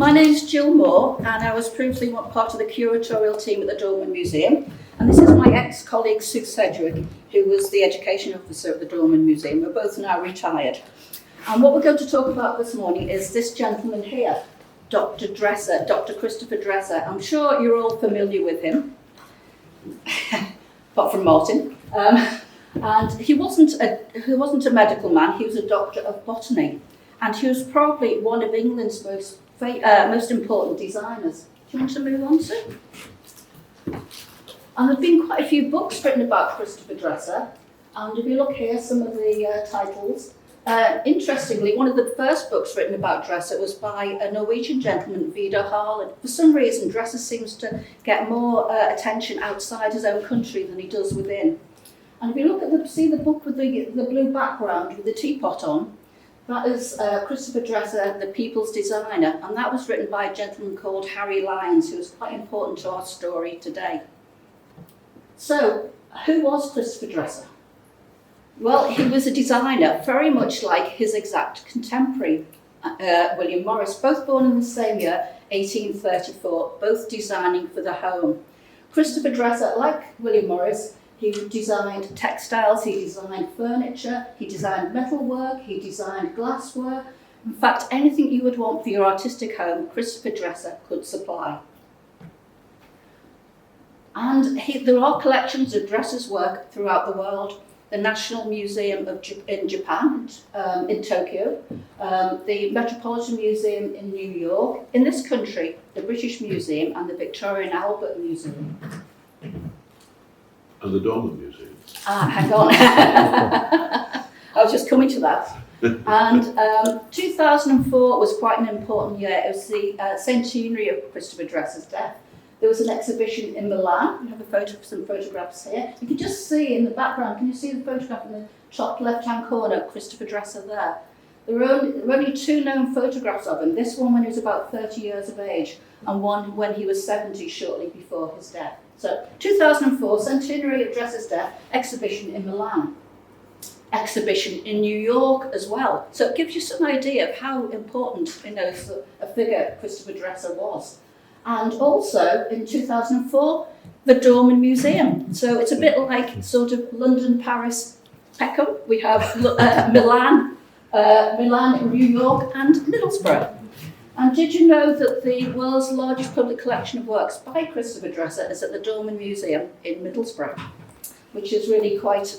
My name's Gill Moore, and I was previously part of the curatorial team at the Dorman Museum. And this is my ex-colleague Sue Sedgwick, who was the education officer at the Dorman Museum. We're both now retired. And what we're going to talk about this morning is this gentleman here, Dr. Dresser, Dr. Christopher Dresser. I'm sure you're all familiar with him, apart from Martin. And he wasn't a medical man, he was a doctor of botany. And he was probably one of England's most important designers. Do you want to move on, Sue? And there have been quite a few books written about Christopher Dresser. And if you look here, some of the titles. Interestingly, one of the first books written about Dresser was by a Norwegian gentleman, Vidar Harland. For some reason, Dresser seems to get more attention outside his own country than he does within. And if you look at see the book with the blue background with the teapot on, that is Christopher Dresser, the People's Designer, and that was written by a gentleman called Harry Lyons, who is quite important to our story today. So, who was Christopher Dresser? Well, he was a designer, very much like his exact contemporary, William Morris, both born in the same year, 1834, both designing for the home. Christopher Dresser, like William Morris, he designed textiles, he designed furniture, he designed metalwork, he designed glasswork. In fact, anything you would want for your artistic home, Christopher Dresser could supply. And there are collections of Dresser's work throughout the world. The National Museum in Japan, in Tokyo, the Metropolitan Museum in New York, in this country, the British Museum and the Victorian Albert Museum. And the Dorman Museum. Hang on. I was just coming to that. And 2004 was quite an important year. It was the centenary of Christopher Dresser's death. There was an exhibition in Milan. We have some photographs here. You can just see in the background, can you see the photograph in the top left-hand corner, Christopher Dresser there? There were only two known photographs of him, this one when he was about 30 years of age, and one when he was 70, shortly before his death. So, 2004, centenary of Dresser's death, exhibition in Milan. Exhibition in New York as well. So it gives you some idea of how important, a figure Christopher Dresser was. And also, in 2004, the Dorman Museum. So it's a bit like sort of London, Paris, Peckham. We have Milan, New York, and Middlesbrough. And did you know that the world's largest public collection of works by Christopher Dresser is at the Dorman Museum in Middlesbrough, which is really quite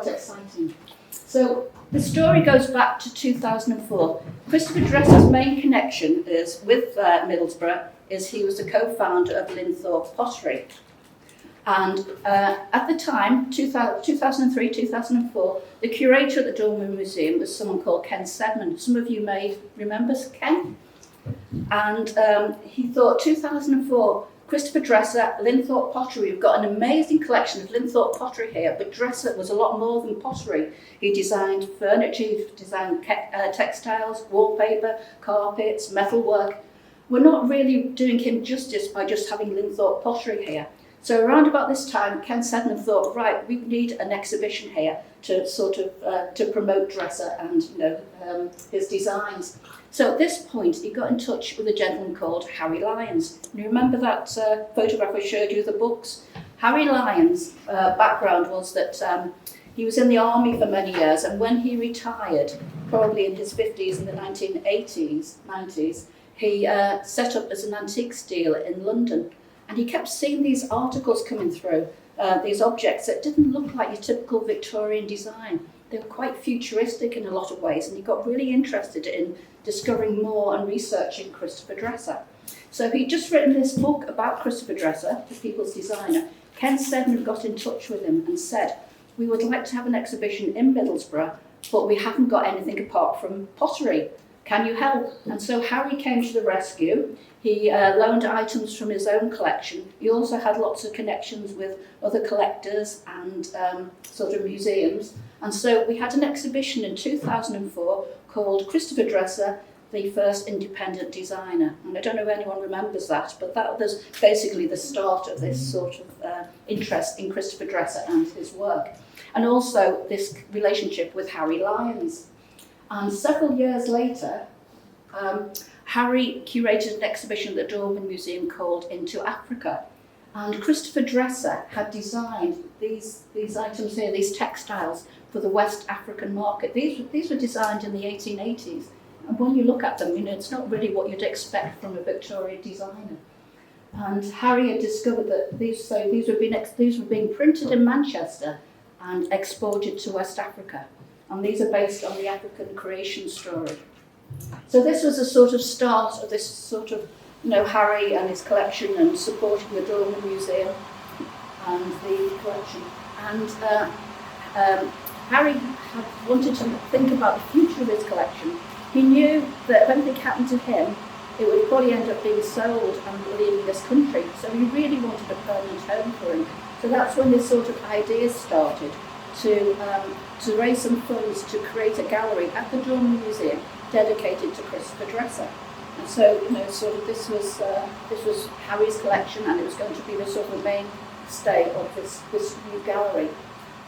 exciting. So the story goes back to 2004. Christopher Dresser's main connection is with Middlesbrough. He was the co-founder of Linthorpe Pottery. And at the time, 2003, 2004, the curator at the Dorman Museum was someone called Ken Sedman. Some of you may remember Ken. And he thought, 2004, Christopher Dresser, Linthorpe Pottery. We've got an amazing collection of Linthorpe Pottery here, but Dresser was a lot more than pottery. He designed furniture, he designed textiles, wallpaper, carpets, metalwork. We're not really doing him justice by just having Linthorpe Pottery here. So around about this time, Ken Sedman thought, right, we need an exhibition here to sort of to promote Dresser and his designs. So at this point, he got in touch with a gentleman called Harry Lyons. And you remember that photograph I showed you, the books? Harry Lyons' background was that he was in the army for many years, and when he retired, probably in his 50s in the 1980s, 90s, he set up as an antiques dealer in London. And he kept seeing these articles coming through, these objects that didn't look like your typical Victorian design. They were quite futuristic in a lot of ways, and he got really interested in discovering more and researching Christopher Dresser. So he'd just written this book about Christopher Dresser, the People's Designer. Ken Sedman got in touch with him and said, we would like to have an exhibition in Middlesbrough, but we haven't got anything apart from pottery. Can you help? And so Harry came to the rescue. He loaned items from his own collection. He also had lots of connections with other collectors and sort of museums. And so we had an exhibition in 2004 called Christopher Dresser, the First Independent Designer. And I don't know if anyone remembers that, but that was basically the start of this sort of interest in Christopher Dresser and his work. And also this relationship with Harry Lyons. And several years later, Harry curated an exhibition at the Dorman Museum called Into Africa. And Christopher Dresser had designed these items here, these textiles, for the West African market. These were designed in the 1880s. And when you look at them, it's not really what you'd expect from a Victorian designer. And Harry had discovered that these were being printed in Manchester and exported to West Africa. And these are based on the African creation story. So this was a sort of start of this sort of, Harry and his collection and supporting the Dorman Museum and the collection. And Harry had wanted to think about the future of his collection. He knew that if anything happened to him, it would probably end up being sold and leaving this country. So he really wanted a permanent home for him. So that's when this sort of ideas started to raise some funds to create a gallery at the Gill Museum dedicated to Christopher Dresser. And so, this was Harry's collection, and it was going to be the sort of mainstay of this new gallery.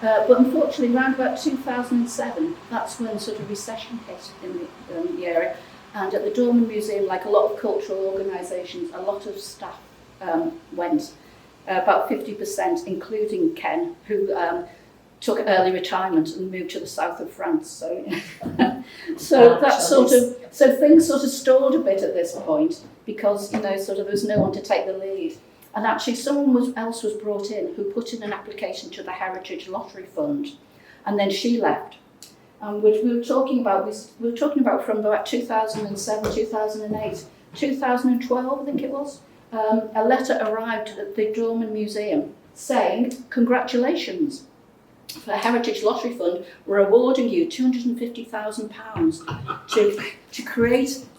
But unfortunately, around about 2007, that's when sort of recession hit in the area. And at the Dorman Museum, like a lot of cultural organisations, a lot of staff went, about 50%, including Ken, who took early retirement and moved to the south of France. So, so things sort of stalled a bit at this point because there was no one to take the lead. And actually, someone else was brought in who put in an application to the Heritage Lottery Fund, and then she left. Which we were talking about from about 2007, 2008, 2012, I think it was. A letter arrived at the Dorman Museum saying, "Congratulations. For the Heritage Lottery Fund, we're awarding you £250,000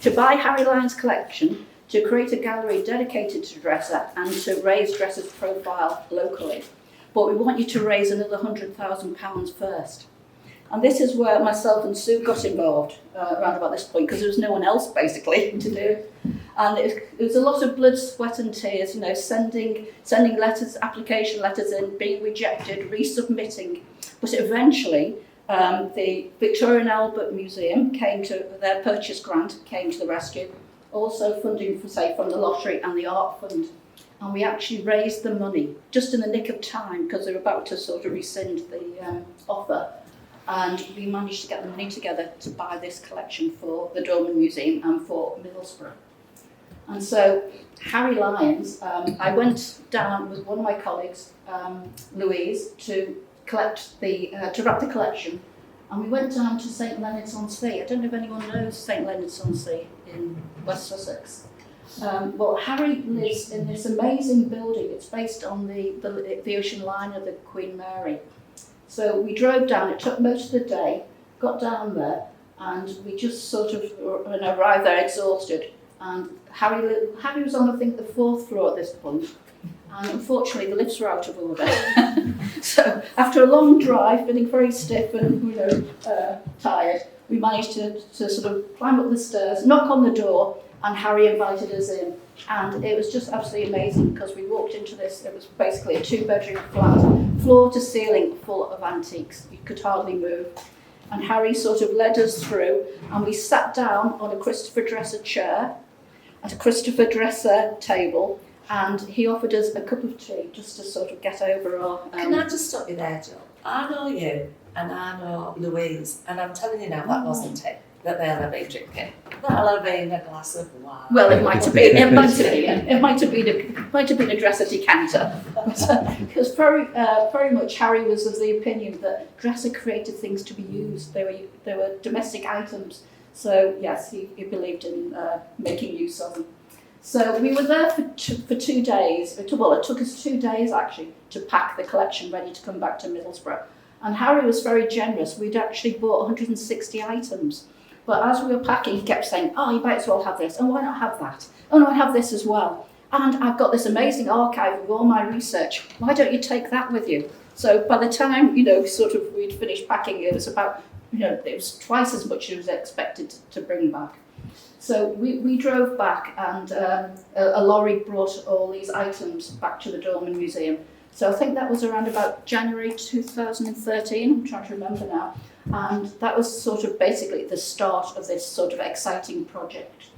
to buy Harry Lyon's collection, to create a gallery dedicated to Dresser, and to raise Dresser's profile locally. But we want you to raise another £100,000 first." And this is where myself and Sue got involved around about this point, because there was no one else basically to do it. And it was a lot of blood, sweat and tears, sending letters, application letters in, being rejected, resubmitting. But eventually, the Victorian Albert Museum their purchase grant came to the rescue, also funding from the lottery and the art fund. And we actually raised the money just in the nick of time, because they were about to sort of rescind the offer. And we managed to get the money together to buy this collection for the Dorman Museum and for Middlesbrough. And so Harry Lyons, I went down with one of my colleagues, Louise, to wrap the collection. And we went down to St Leonard's-on-Sea. I don't know if anyone knows St Leonard's-on-Sea in West Sussex. Well, Harry lives in this amazing building. It's based on the ocean liner, the Queen Mary. So we drove down, it took most of the day, got down there, and we just sort of arrived there exhausted. And Harry was on, I think, the 4th floor at this point, and unfortunately the lifts were out of order. So after a long drive, feeling very stiff and tired, we managed to sort of climb up the stairs, knock on the door, and Harry invited us in. And it was just absolutely amazing, because we walked into this, it was basically a 2-bedroom flat, floor to ceiling full of antiques. You could hardly move. And Harry sort of led us through, and we sat down on a Christopher Dresser chair at a Christopher Dresser table, and he offered us a cup of tea just to sort of get over our... Can I just stop you there, Jill? I know you, and I know Louise, and I'm telling you now, that wasn't it that they'll have been drinking. That'll have been a glass of wine. Well, it might have been. It might have been a Dresser decanter. Because very much Harry was of the opinion that Dresser created things to be used. They were domestic items. So yes, he believed in making use of them. So we were there for 2 days. It took us 2 days actually to pack the collection ready to come back to Middlesbrough. And Harry was very generous. We'd actually bought 160 items. But as we were packing, he kept saying, "Oh, you might as well have this. Oh, why not have that? Oh, no, I have this as well. And I've got this amazing archive of all my research. Why don't you take that with you?" So by the time, we'd finished packing, it was about, it was twice as much as it was expected to bring back. So we drove back, and a lorry brought all these items back to the Dorman Museum. So I think that was around about January 2013, I'm trying to remember now. And that was sort of basically the start of this sort of exciting project.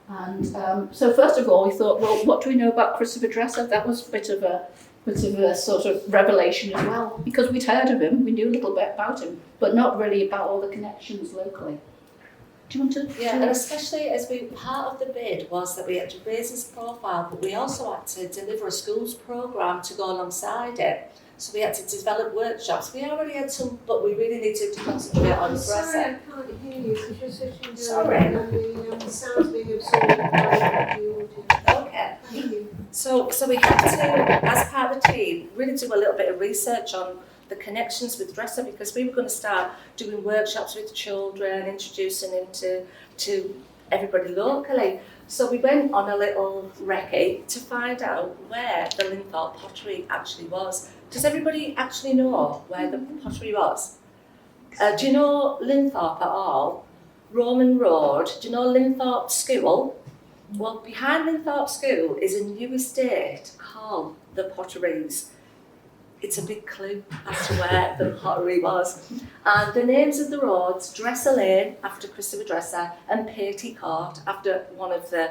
And so first of all, we thought, well, what do we know about Christopher Dresser? That was a bit of a sort of revelation as well, because we'd heard of him, we knew a little bit about him, but not really about all the connections locally. Do you want to? Yeah, and especially as part of the bid was that we had to raise his profile, but we also had to deliver a schools programme to go alongside it. So we had to develop workshops. We already had some, but we really needed to concentrate on Sorry, Dresser. I can't hear you because you're switching down Sorry. and the sound's being absorbed by the audio. Okay. Thank you. So we had to, as part of the team, really do a little bit of research on the connections with Dresser, because we were going to start doing workshops with children, introducing him to everybody locally. So we went on a little recce to find out where the Linthorpe Pottery actually was. Does everybody actually know where the pottery was? Do you know Linthorpe at all? Roman Road. Do you know Linthorpe School? Well, behind Linthorpe School is a new estate called the Potteries. It's a big clue as to where the pottery was. And the names of the roads, Dresser Lane after Christopher Dresser and Patey Court after one of the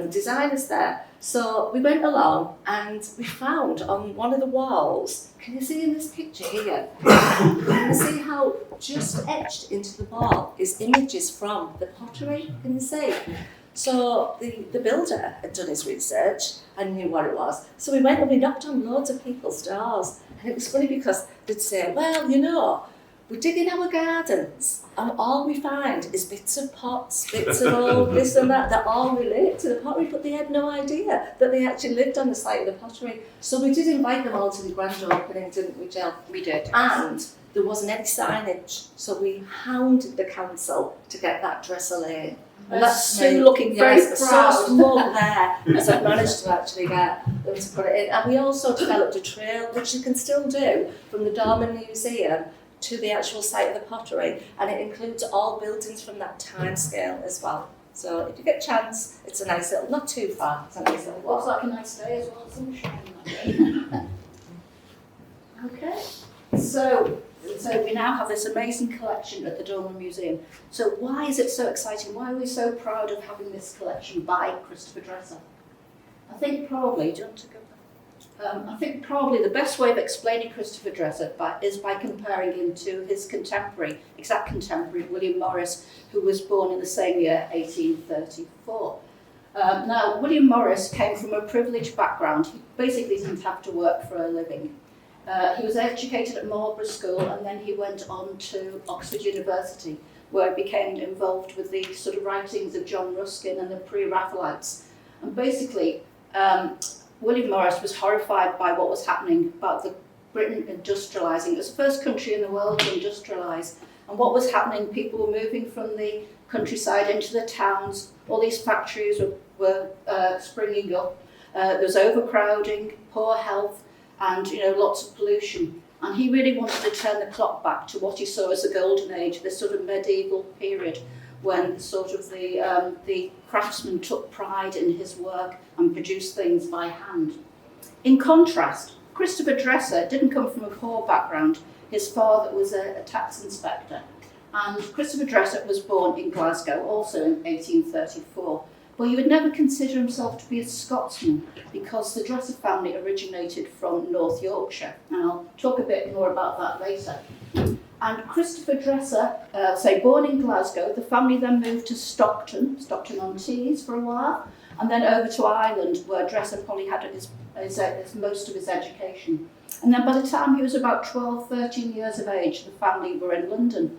designers there. So we went along and we found on one of the walls, can you see in this picture here? Can you see how just etched into the wall is images from the pottery? Can you see? So the builder had done his research and knew what it was. So we went and we knocked on loads of people's doors. And it was funny because they'd say, well, you know, we dig in our gardens and all we find is bits of pots, bits of all this and that all relate to the pottery, but they had no idea that they actually lived on the site of the pottery. So we did invite them all to the grand opening, didn't we, Jill? We did. And there wasn't any signage, so we hounded the council to get that Dresser Lane. And that's Sue looking very proud. So smug there, as I've managed to actually get them to put it in. And we also developed a trail, which you can still do, from the Dorman Museum to the actual site of the pottery, and it includes all buildings from that time scale as well. So if you get a chance, it's a nice little, not too far, it's a nice little Looks walk. like a nice day as well, sunshine. Okay, so we now have this amazing collection at the Dorman Museum. So why is it so exciting? Why are we so proud of having this collection by Christopher Dresser? I think probably, do you want to go? I think probably the best way of explaining Christopher Dresser is by comparing him to his contemporary, exact contemporary, William Morris, who was born in the same year, 1834. Now, William Morris came from a privileged background. He basically didn't have to work for a living. He was educated at Marlborough School, and then he went on to Oxford University, where he became involved with the sort of writings of John Ruskin and the pre-Raphaelites. And basically, William Morris was horrified by what was happening about the Britain industrialising. It was the first country in the world to industrialise. And what was happening, people were moving from the countryside into the towns. All these factories were springing up. There was overcrowding, poor health, and lots of pollution. And he really wanted to turn the clock back to what he saw as the golden age, this sort of medieval period when sort of the craftsman took pride in his work and produced things by hand. In contrast, Christopher Dresser didn't come from a poor background. His father was a tax inspector. And Christopher Dresser was born in Glasgow, also in 1834. But he would never consider himself to be a Scotsman because the Dresser family originated from North Yorkshire. And I'll talk a bit more about that later. And Christopher Dresser, born in Glasgow, the family then moved to Stockton-on-Tees for a while, and then over to Ireland, where Dresser probably had his most of his education. And then by the time he was about 12, 13 years of age, the family were in London.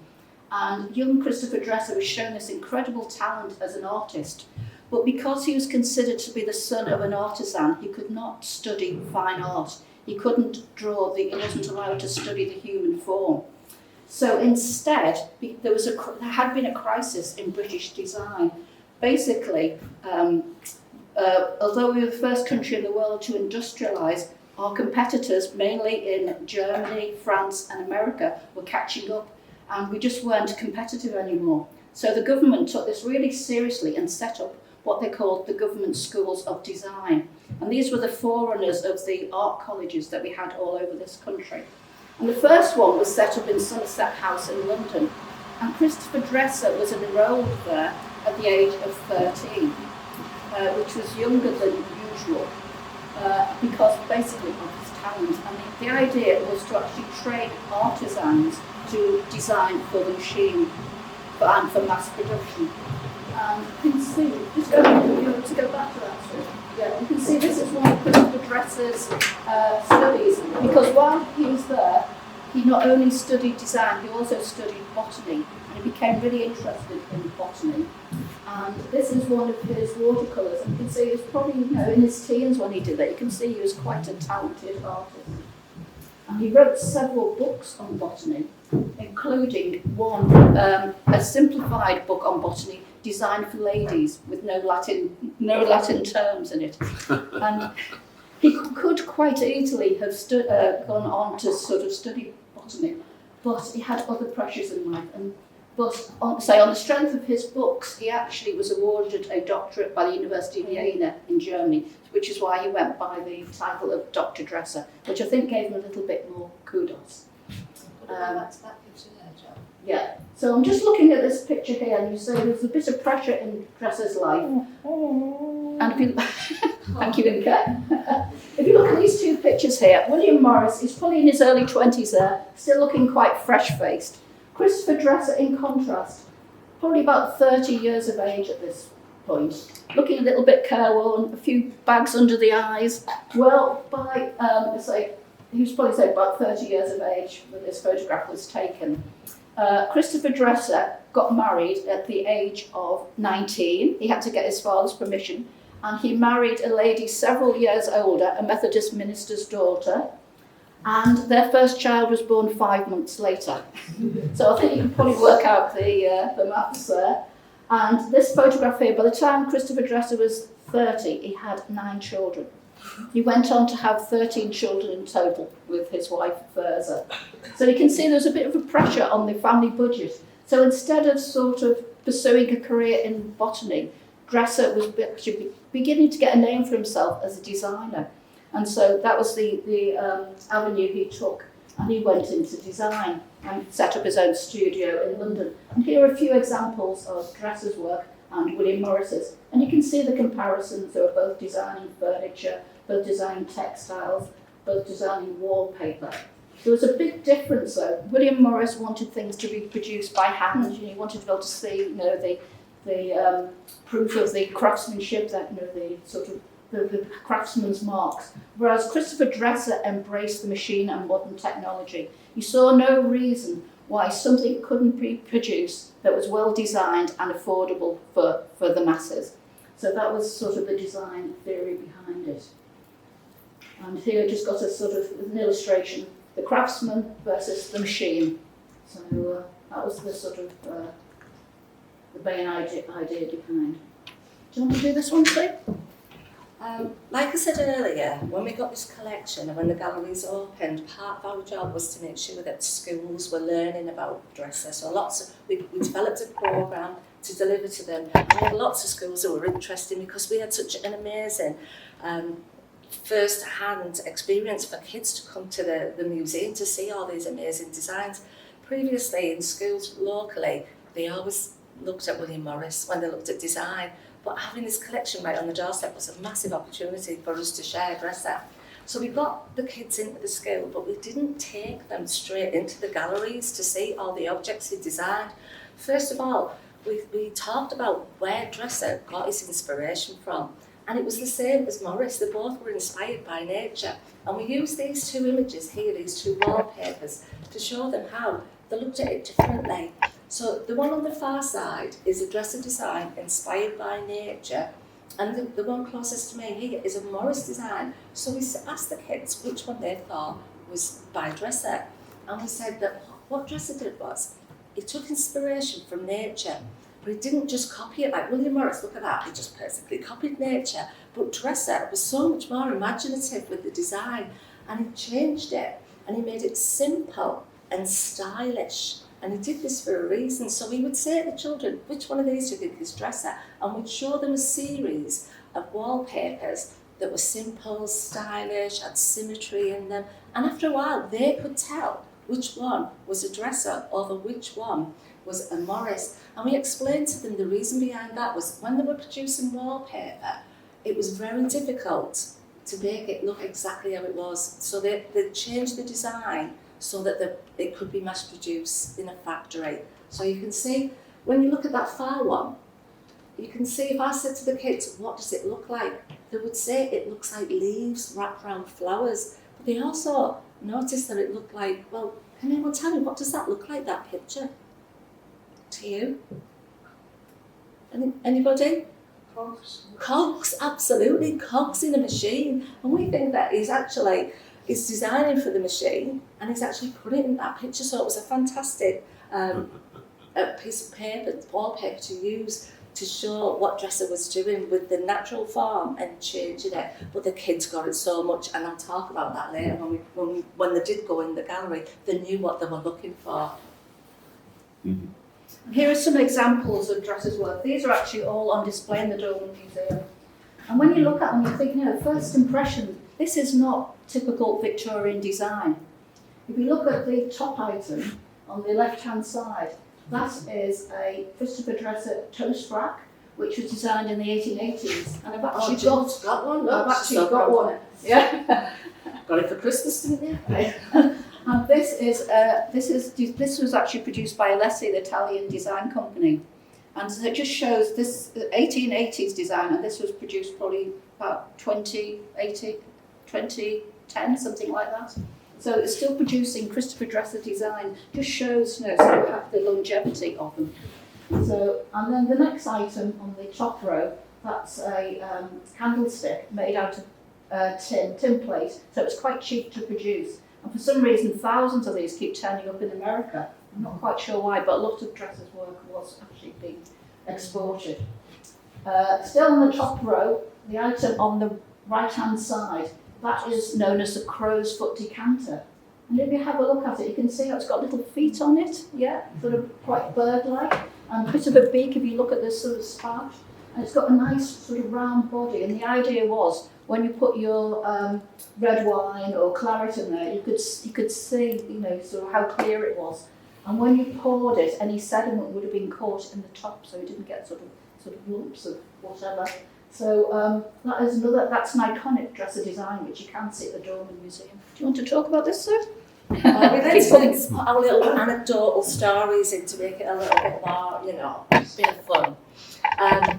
And young Christopher Dresser was shown this incredible talent as an artist. But because he was considered to be the son of an artisan, he could not study fine art. He couldn't draw, he wasn't allowed to study the human form. So instead, there had been a crisis in British design. Basically, although we were the first country in the world to industrialise, our competitors, mainly in Germany, France and America, were catching up, and we just weren't competitive anymore. So the government took this really seriously and set up what they called the government schools of design. And these were the forerunners of the art colleges that we had all over this country. And the first one was set up in Somerset House in London. And Christopher Dresser was enrolled there at the age of 13. which was younger than usual, because basically of his talent. And the idea was to actually train artisans to design for the machine and for mass production. And you can see, just to go back to that, yeah, you can see this is one of Christopher Dresser's studies, because while he was there, he not only studied design, he also studied botany, and he became really interested in botany. And this is one of his watercolours, and you can see he was probably, in his teens when he did that. You can see he was quite a talented artist. And he wrote several books on botany, including one, a simplified book on botany designed for ladies with no Latin terms in it. And he could quite easily have gone on to sort of study botany, but he had other pressures in life. But on the strength of his books, he actually was awarded a doctorate by the University of Jena in Germany, which is why he went by the title of Dr. Dresser, which I think gave him a little bit more kudos. That's that picture there, Jo. Yeah, so I'm just looking at this picture here, and you say there's a bit of pressure in Dresser's life. And if you, thank you, Inka. If you look at these two pictures here, William Morris is probably in his early 20s there, still looking quite fresh-faced. Christopher Dresser, in contrast, probably about 30 years of age at this point, looking a little bit careworn, a few bags under the eyes. Well, by, he was probably say about 30 years of age when this photograph was taken. Christopher Dresser got married at the age of 19. He had to get his father's permission, and he married a lady several years older, a Methodist minister's daughter, and their first child was born 5 months later. So I think you can probably work out the maths there. And this photograph here, by the time Christopher Dresser was 30, he had 9 children. He went on to have 13 children in total with his wife, Verza. So you can see there was a bit of a pressure on the family budget. So instead of sort of pursuing a career in botany, Dresser was beginning to get a name for himself as a designer. And so that was the avenue he took. And he went into design and set up his own studio in London. And here are a few examples of Dresser's work and William Morris's. And you can see the comparisons. They were both designing furniture, both designing textiles, both designing wallpaper. There was a big difference though. William Morris wanted things to be produced by hand. He wanted to be able to see, the proof of the craftsmanship, that the sort of the craftsman's marks. Whereas Christopher Dresser embraced the machine and modern technology. He saw no reason why something couldn't be produced that was well designed and affordable for the masses. So that was sort of the design theory behind it. And here I just got a sort of an illustration, the craftsman versus the machine. So that was the sort of the main idea behind. Do you want to do this one, Steve? Like I said earlier, when we got this collection and when the galleries opened, part of our job was to make sure that schools were learning about Dresser. So we developed a programme to deliver to them. We had lots of schools that were interested because we had such an amazing first-hand experience for kids to come to the museum to see all these amazing designs. Previously in schools locally, they always looked at William Morris when they looked at design. But having this collection right on the doorstep was a massive opportunity for us to share Dresser. So we got the kids into the school, but we didn't take them straight into the galleries to see all the objects he designed. First of all, we talked about where Dresser got his inspiration from. And it was the same as Morris. They both were inspired by nature. And we used these two images here, these two wallpapers, to show them how they looked at it differently. So the one on the far side is a Dresser design inspired by nature, and the one closest to me here is a Morris design. So we asked the kids which one they thought was by Dresser, and we said that what Dresser did was he took inspiration from nature, but he didn't just copy it like William Morris. Look at that, he just basically copied nature. But Dresser was so much more imaginative with the design, and he changed it and he made it simple and stylish. And he did this for a reason. So we would say to the children, which one of these do you think is Dresser? And we'd show them a series of wallpapers that were simple, stylish, had symmetry in them. And after a while, they could tell which one was a Dresser over which one was a Morris. And we explained to them the reason behind that was when they were producing wallpaper, it was very difficult to make it look exactly how it was. So they changed the design so that it could be mass produced in a factory. So you can see, when you look at that far one, you can see if I said to the kids, what does it look like? They would say it looks like leaves wrapped around flowers. But they also noticed that it looked like, well, can anyone tell me, what does that look like, that picture? To you? Anybody? Cogs, absolutely, cogs in a machine. And we think that he's designing for the machine, and he's actually put it in that picture. So it was a fantastic a piece of paper, wallpaper to use to show what Dresser was doing with the natural form and changing it. But the kids got it so much, and I'll talk about that later when they did go in the gallery, they knew what they were looking for. Mm-hmm. Here are some examples of Dresser's work. These are actually all on display in the Dolman Museum. And when you look at them, you think, first impression, this is not typical Victorian design. If you look at the top item on the left-hand side, that is a Christopher Dresser toast rack, which was designed in the 1880s. And I've actually got one. I've actually got one. Yeah. Got it for Christmas, didn't you? And this was actually produced by Alessi, the Italian design company, and so it just shows this 1880s design, and this was produced probably about 2010, something like that. So it's still producing Christopher Dresser design. Just shows, sort of the longevity of them. So, and then the next item on the top row, that's a candlestick made out of tin plate. So it's quite cheap to produce. And for some reason, thousands of these keep turning up in America. I'm not quite sure why, but a lot of Dresser's work was actually being exported. Still on the top row, the item on the right-hand side, that is known as a crow's foot decanter. And if you have a look at it, you can see how it's got little feet on it, sort of quite bird-like, and a bit of a beak if you look at this sort of spout. And it's got a nice sort of round body, and the idea was, when you put your red wine or claret in there, you could see, sort of how clear it was. And when you poured it, any sediment would have been caught in the top, so you didn't get sort of lumps of whatever. So that's an iconic Dresser design, which you can see at the Dolman Museum. Do you want to talk about this, sir? We let's put our little anecdotal stories in to make it a little bit more, a bit of fun. I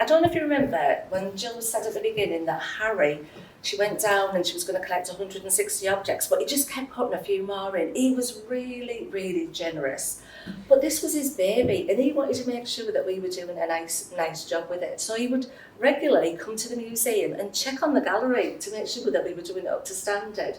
don't know if you remember when Gill said at the beginning that Harry, she went down and she was going to collect 160 objects, but he just kept putting a few more in. He was really, really generous. But this was his baby, and he wanted to make sure that we were doing a nice job with it. So he would regularly come to the museum and check on the gallery to make sure that we were doing it up to standard.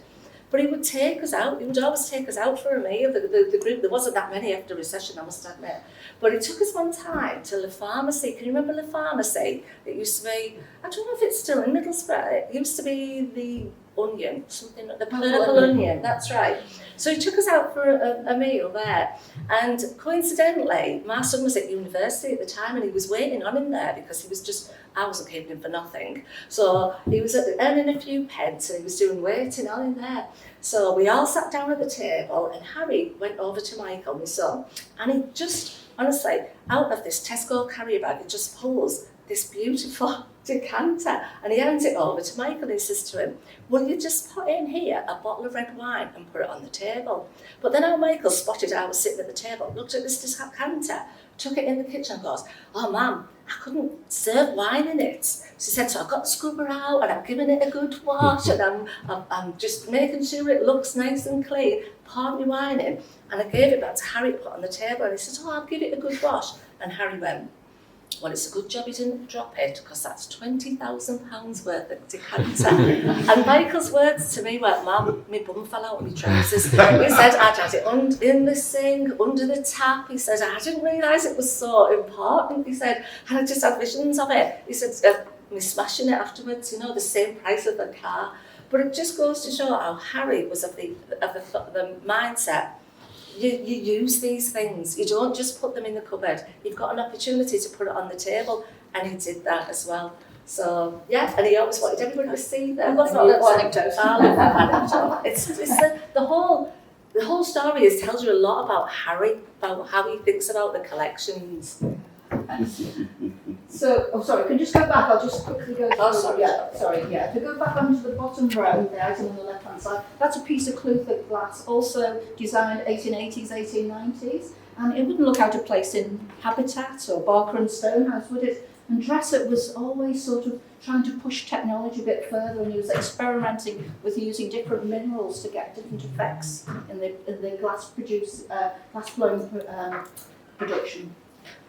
But he would take us out. He would always take us out for a meal. The group, there wasn't that many after recession, I must admit. But he took us one time to the pharmacy. Can you remember the pharmacy? It used to be, I don't know if it's still in Middlesbrough. It used to be the Onion, something like the Purple Onion, that's right. So he took us out for a meal there. And coincidentally, my son was at university at the time, and he was waiting on him there because he was just, I wasn't keeping him for nothing. So he was earning a few pence, and he was doing waiting on him there. So we all sat down at the table, and Harry went over to Michael, my son, and he just, honestly, out of this Tesco carrier bag, he just pulls this beautiful decanter, and he hands it over to Michael, and he says to him, will you just put in here a bottle of red wine and put it on the table? But then our Michael spotted I was sitting at the table, looked at this decanter, took it in the kitchen and goes, oh ma'am, I couldn't serve wine in it. She said, so I've got the scrubber out and I'm giving it a good wash, and I'm just making sure it looks nice and clean, poured my wine in, and I gave it back to Harry, put it on the table, and he said, oh, I'll give it a good wash. And Harry went, well, it's a good job he didn't drop it, because that's £20,000 worth of decanter. And Michael's words to me were, Mum, my bum fell out of my trousers. He said, I'd had it in the sink, under the tap. He said, I didn't realise it was so important. He said, and I just had visions of it. He said, me smashing it afterwards, the same price of the car. But it just goes to show how Harry was of the mindset. You use these things. You don't just put them in the cupboard. You've got an opportunity to put it on the table, and he did that as well. So yeah, and he always wanted everybody to see them. That's not an anecdote. I love that anecdote. It's the whole story tells you a lot about Harry, about how he thinks about the collections. So, oh sorry, can you just go back? I'll just quickly go through. Oh, sorry. Yeah, sorry, yeah. If you go back onto the bottom row, the item on the left-hand side, that's a piece of Clutha glass, also designed 1880s, 1890s. And it wouldn't look out of place in Habitat or Barker and Stonehouse, would it? And Dresser was always sort of trying to push technology a bit further, and he was experimenting with using different minerals to get different effects in the glass blowing production.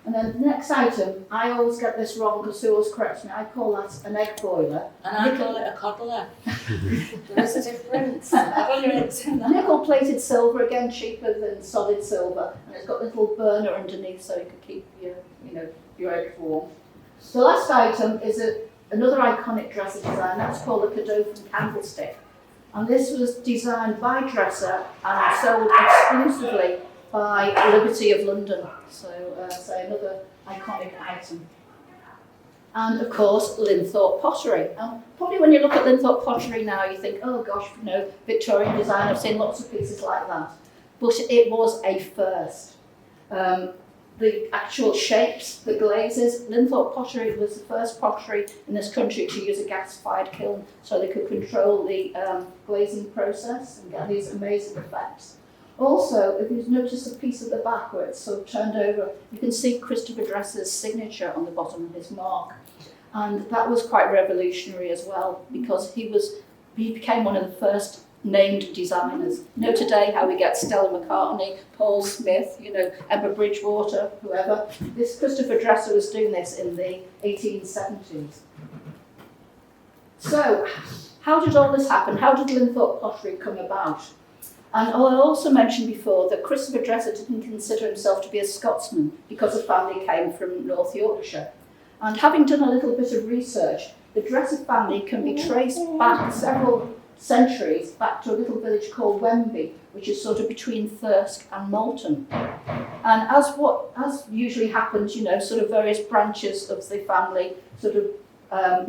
And then the next item, I always get this wrong because Sue always corrects me, I call that an egg boiler. And I call it a coddler. There is a difference. I've only seen that. Nickel-plated silver, again cheaper than solid silver, and it's got a little burner underneath so you can keep your egg warm. The last item is another iconic dresser design, that's called the Cadovan candlestick. And this was designed by Dresser and sold exclusively by Liberty of London. So another iconic item. And of course, Linthorpe Pottery. Probably when you look at Linthorpe Pottery now, you think, oh gosh, Victorian design, I've seen lots of pieces like that. But it was a first. The actual shapes, the glazes, Linthorpe Pottery was the first pottery in this country to use a gas-fired kiln so they could control the glazing process and get these amazing effects. Also, if you notice the piece at the back where it's sort of turned over, you can see Christopher Dresser's signature on the bottom of his mark. And that was quite revolutionary as well, because he became one of the first named designers. Today how we get Stella McCartney, Paul Smith, Emma Bridgewater, whoever. This Christopher Dresser was doing this in the 1870s. So, how did all this happen? How did Linthorpe Pottery come about? And I also mentioned before that Christopher Dresser didn't consider himself to be a Scotsman because the family came from North Yorkshire. And having done a little bit of research, the Dresser family can be traced back several centuries back to a little village called Wemby, which is sort of between Thirsk and Malton. And as usually happens, sort of various branches of the family sort of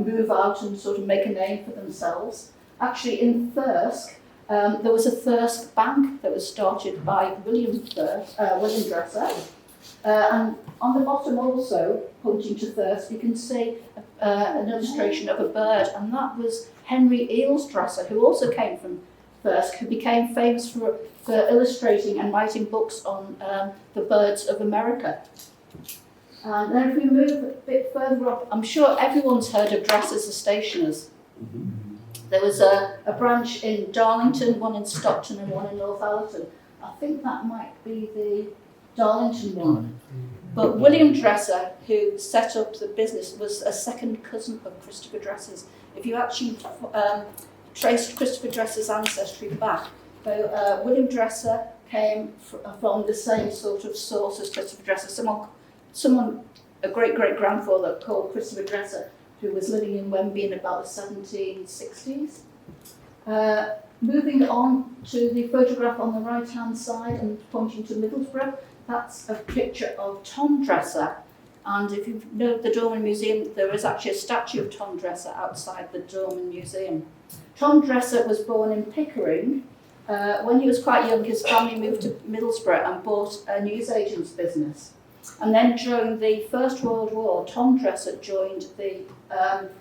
move out and sort of make a name for themselves. Actually, in Thirsk, there was a Thirsk bank that was started by William Dresser. And on the bottom also, pointing to Thirsk, you can see an illustration of a bird, and that was Henry Eales Dresser, who also came from Thirsk, who became famous for illustrating and writing books on the birds of America. And then if we move a bit further up, I'm sure everyone's heard of Dressers the Stationers. There was a branch in Darlington, one in Stockton and one in Northallerton. I think that might be the Darlington one. But William Dresser, who set up the business, was a second cousin of Christopher Dresser's. If you actually traced Christopher Dresser's ancestry back, William Dresser came from the same sort of source as Christopher Dresser. Someone, a great-great-grandfather called Christopher Dresser, who was living in Wemby in about the 1760s. Moving on to the photograph on the right-hand side and pointing to Middlesbrough, that's a picture of Tom Dresser. And if you know the Dorman Museum, there is actually a statue of Tom Dresser outside the Dorman Museum. Tom Dresser was born in Pickering. When he was quite young, his family moved to Middlesbrough and bought a newsagent's business. And then during the First World War, Tom Dresser joined the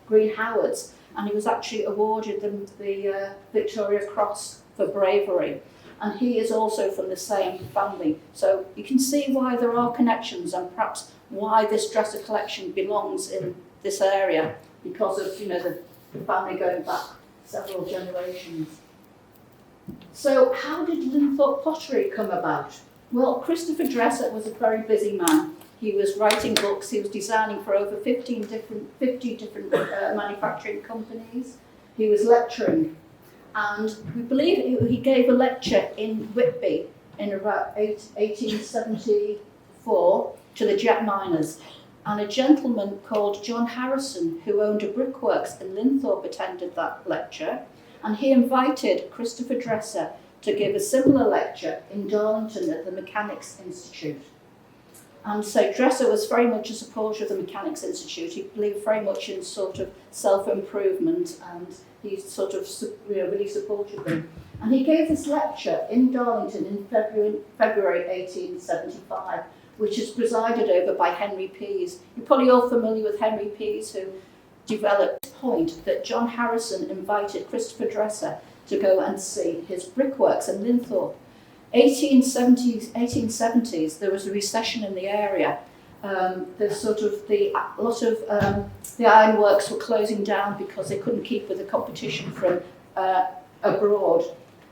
Green Howards, and he was actually awarded the Victoria Cross for bravery. And he is also from the same family. So you can see why there are connections and perhaps why this Dresser collection belongs in this area, because of the family going back several generations. So how did Linthorpe Pottery come about? Well, Christopher Dresser was a very busy man. He was writing books, he was designing for over 50 different manufacturing companies. He was lecturing. And we believe he gave a lecture in Whitby in about 1874 to the jet miners. And a gentleman called John Harrison, who owned a brickworks in Linthorpe, attended that lecture. And he invited Christopher Dresser to give a similar lecture in Darlington at the Mechanics Institute. And so Dresser was very much a supporter of the Mechanics Institute. He believed very much in sort of self-improvement, and he sort of really supported them. And he gave this lecture in Darlington in February 1875. which is presided over by Henry Pease. You're probably all familiar with Henry Pease, who developed the point that John Harrison invited Christopher Dresser to go and see his brickworks in Linthorpe. 1870s, there was a recession in the area. A lot of the ironworks were closing down because they couldn't keep with the competition from abroad.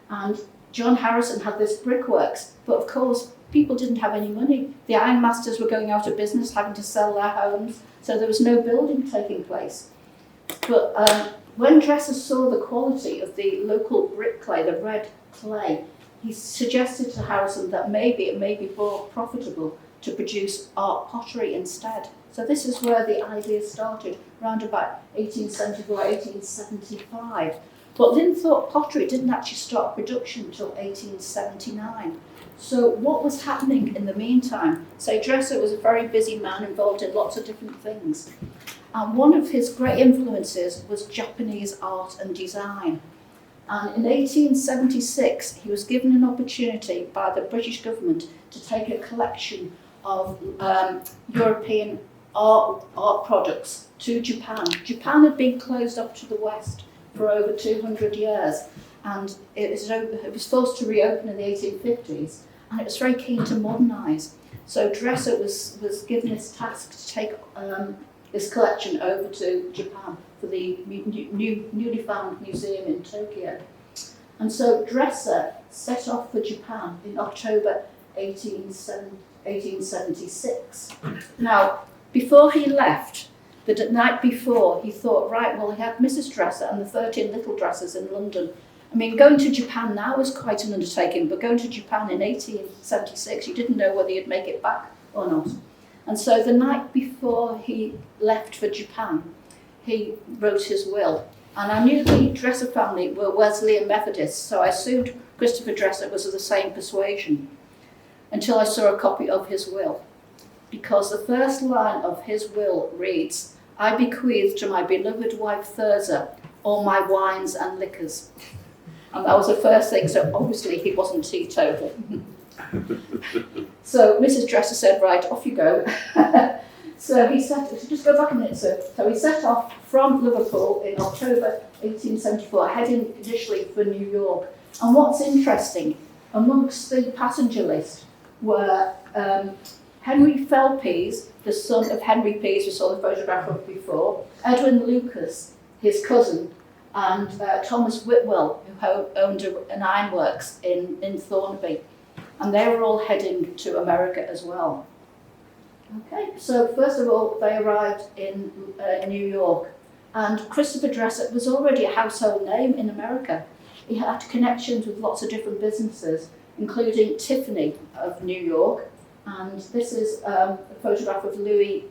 And John Harrison had this brickworks, but of course people didn't have any money. The ironmasters were going out of business, having to sell their homes, so there was no building taking place. But when Dresser saw the quality of the local brick clay, the red clay, he suggested to Harrison that maybe it may be more profitable to produce art pottery instead. So this is where the idea started, around about 1874, 1875. But Linthorpe Pottery didn't actually start production until 1879. So what was happening in the meantime? So Dresser was a very busy man involved in lots of different things. And one of his great influences was Japanese art and design. And in 1876, he was given an opportunity by the British government to take a collection of European art products to Japan. Japan had been closed up to the West for over 200 years, and it was forced to reopen in the 1850s, and it was very keen to modernise. So Dresser was given this task to take this collection over to Japan for the newly found museum in Tokyo. And so Dresser set off for Japan in October 1876. Now, before he left, the night before, he thought, right, well, he had Mrs. Dresser and the 13 little Dressers in London. I mean, going to Japan now was quite an undertaking, but going to Japan in 1876, you didn't know whether you'd make it back or not. And so the night before he left for Japan, he wrote his will. And I knew the Dresser family were Wesleyan Methodists, so I assumed Christopher Dresser was of the same persuasion, until I saw a copy of his will. Because the first line of his will reads, "I bequeath to my beloved wife Thirza all my wines and liquors." And that was the first thing, so obviously he wasn't teetotal. So Mrs. Dresser said, right, off you go. So he just go back a minute, sir. So he set off from Liverpool in October 1874, heading initially for New York. And what's interesting, amongst the passenger list were Henry Fell Pease, the son of Henry Pease, we saw the photograph of before, Edwin Lucas, his cousin, and Thomas Whitwell, who owned an ironworks in Thornaby. And they were all heading to America as well. Okay, so first of all, they arrived in New York. And Christopher Dresser was already a household name in America. He had connections with lots of different businesses, including Tiffany of New York. And this is a photograph of Louis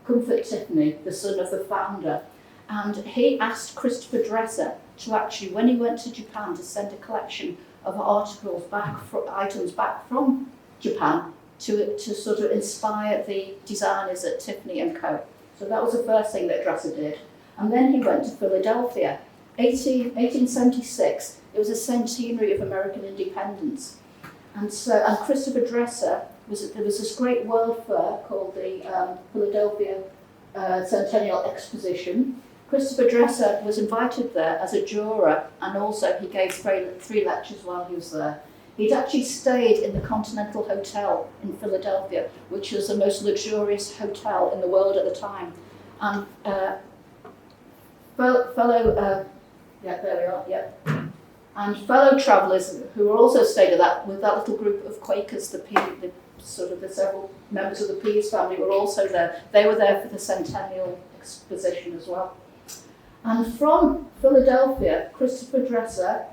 Comfort Tiffany, the son of the founder. And he asked Christopher Dresser to actually, when he went to Japan, to send a collection of items back from Japan to sort of inspire the designers at Tiffany & Co. So that was the first thing that Dresser did. And then he went to Philadelphia. 1876, it was a centenary of American independence. And Christopher Dresser, there was this great world fair called the Philadelphia Centennial Exposition. Christopher Dresser was invited there as a juror, and also he gave three lectures while he was there. He'd actually stayed in the Continental Hotel in Philadelphia, which was the most luxurious hotel in the world at the time. And fellow travellers who were also stayed with that little group of Quakers, the several members of the Pease family were also there. They were there for the Centennial Exposition as well. And from Philadelphia, Christopher Dresser,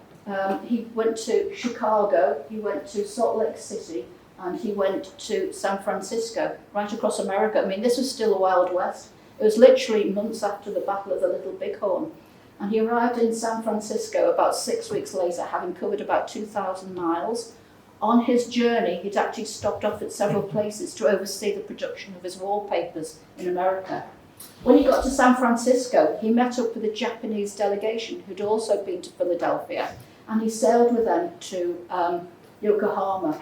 he went to Chicago, he went to Salt Lake City, and he went to San Francisco, right across America. I mean, this was still the Wild West. It was literally months after the Battle of the Little Bighorn. And he arrived in San Francisco about 6 weeks later, having covered about 2,000 miles. On his journey, he'd actually stopped off at several places to oversee the production of his wallpapers in America. When he got to San Francisco, he met up with a Japanese delegation who'd also been to Philadelphia, and he sailed with them to Yokohama.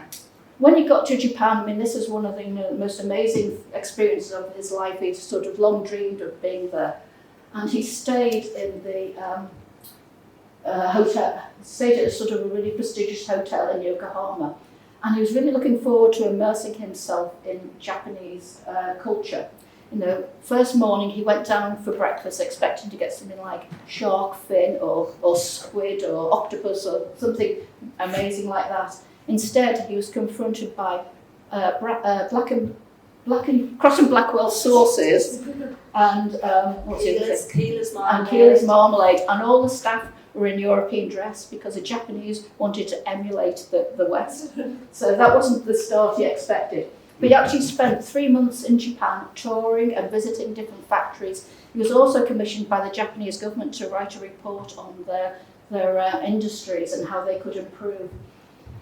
when he got to Japan, I mean, this is one of the most amazing experiences of his life. He'd sort of long dreamed of being there. And he stayed in the hotel, stayed at a sort of a really prestigious hotel in Yokohama. And he was really looking forward to immersing himself in Japanese culture. You know, first morning he went down for breakfast expecting to get something like shark fin or squid or octopus or something amazing like that. Instead, he was confronted by black and Cross and Blackwell sauces and what's the other thing? Keeler's marmalade, and all the staff were in European dress because the Japanese wanted to emulate the West. So that wasn't the start he expected. But he actually spent 3 months in Japan touring and visiting different factories. He was also commissioned by the Japanese government to write a report on their industries and how they could improve.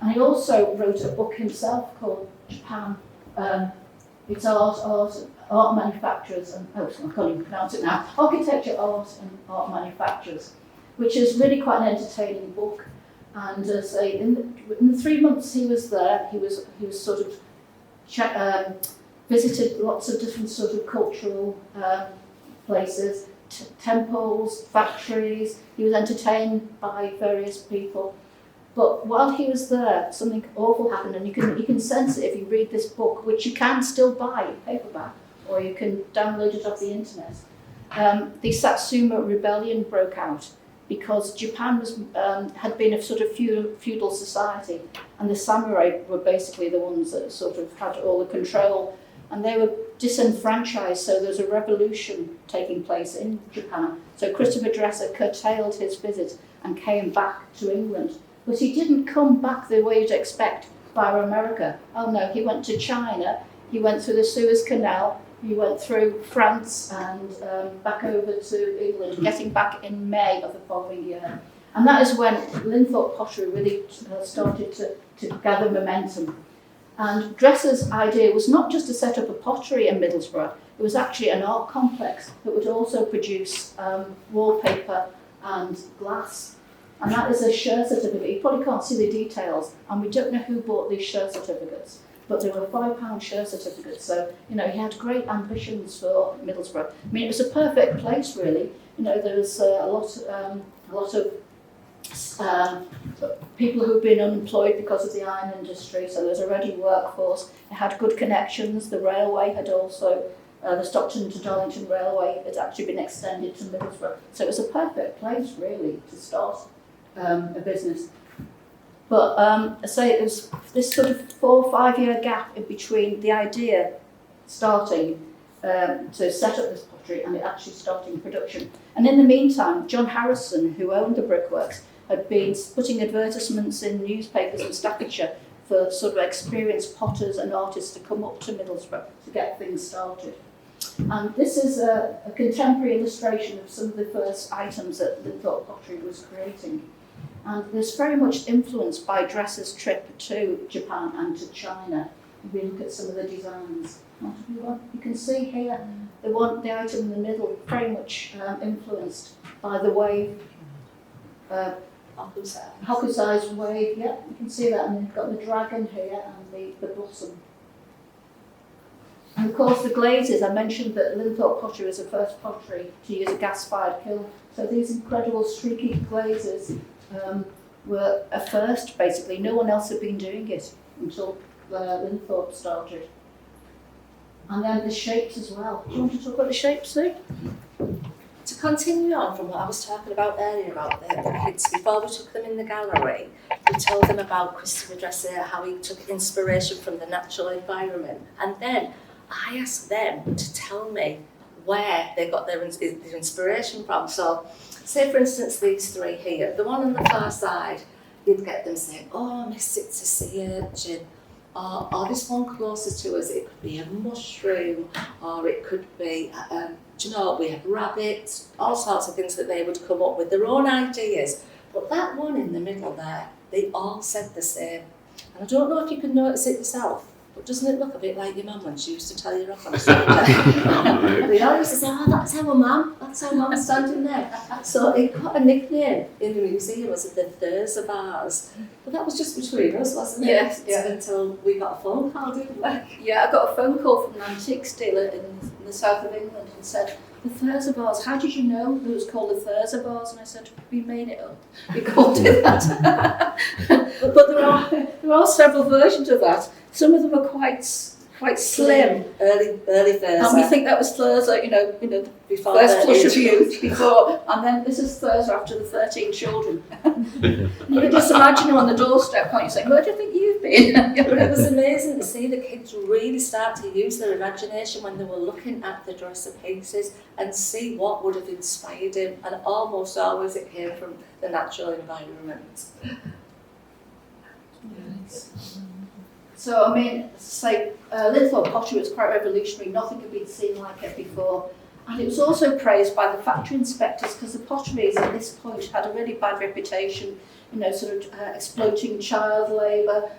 And he also wrote a book himself called Japan. It's art manufacturers and I can't even pronounce it now. Architecture, art, and art manufacturers, which is really quite an entertaining book. And in the 3 months he was there, he was sort of visited lots of different sort of cultural places, temples, factories. He was entertained by various people. But while he was there, something awful happened, and you can sense it if you read this book, which you can still buy in paperback, or you can download it off the internet. The Satsuma Rebellion broke out because Japan had been a sort of feudal society, and the samurai were basically the ones that sort of had all the control, and they were disenfranchised, so there was a revolution taking place in Japan. So Christopher Dresser curtailed his visit and came back to England. But he didn't come back the way you'd expect via America. Oh no, he went to China, he went through the Suez Canal, he went through France and back over to England, getting back in May of the following year. And that is when Linthorpe Pottery really started to gather momentum. And Dresser's idea was not just to set up a pottery in Middlesbrough, it was actually an art complex that would also produce wallpaper and glass. And that is a share certificate. You probably can't see the details, and we don't know who bought these share certificates, but they were £5 share certificates. So, you know, he had great ambitions for Middlesbrough. I mean, it was a perfect place, really. You know, there was a lot of people who'd been unemployed because of the iron industry, so there was a ready workforce. It had good connections. The railway had also, the Stockton to Darlington Railway had actually been extended to Middlesbrough. So it was a perfect place, really, to start a business. But I say it was this sort of 4 or 5 year gap in between the idea starting to set up this pottery and it actually starting production. And in the meantime, John Harrison, who owned the brickworks, had been putting advertisements in newspapers in Staffordshire for sort of experienced potters and artists to come up to Middlesbrough to get things started. And this is a contemporary illustration of some of the first items that Linthorpe Pottery was creating. And it's very much influenced by Dresser's trip to Japan and to China. If we look at some of the designs, you can see here the item in the middle, very much influenced by the wave, Hokusai's wave. Yeah, you can see that, and they've got the dragon here and the blossom. And of course the glazes, I mentioned that Linthorpe Pottery was the first pottery to use a gas-fired kiln. So these incredible streaky glazes were a first, basically. No one else had been doing it until Linthorpe started. And then the shapes as well. Do you want to talk about the shapes, Sue? To continue on from what I was talking about earlier about the kids, before we took them in the gallery, we told them about Christopher Dresser, how he took inspiration from the natural environment. And then I asked them to tell me where they got their inspiration from. So, say for instance these three here, the one on the far side, you'd get them saying, oh, miss, it's a sea urchin, or this one closer to us, it could be a mushroom, or it could be, do you know, we have rabbits, all sorts of things that they would come up with, their own ideas. But that one in the middle there, they all said the same. And I don't know if you can notice it yourself, but doesn't it look a bit like your mum when she used to tell you off on a Saturday? We all used to say, oh, that's our mum, standing there. So it got a nickname in the museum as the Thurza bars. But that was just between us, wasn't it? Yes, yeah. Until we got a phone call, didn't we? Yeah, I got a phone call from an antiques dealer in the south of England and said, the Thurza bars, how did you know it was called the Thurza bars? And I said, we made it up. We called it that. But there are several versions of that. Some of them are quite slim. Early Thurza. And we think that was Thurza, Before first flush of 13. youth before, and then this is Thurza after the 13 children. You can just imagine them on the doorstep, can't you, saying, where do you think you've been? It was amazing to see the kids really start to use their imagination when they were looking at the dresser pieces and see what would have inspired him, and almost always it came from the natural environment. So, I mean, say, Linthorpe Pottery was quite revolutionary. Nothing had been seen like it before. And it was also praised by the factory inspectors because the potteries at this point had a really bad reputation, exploiting child labour,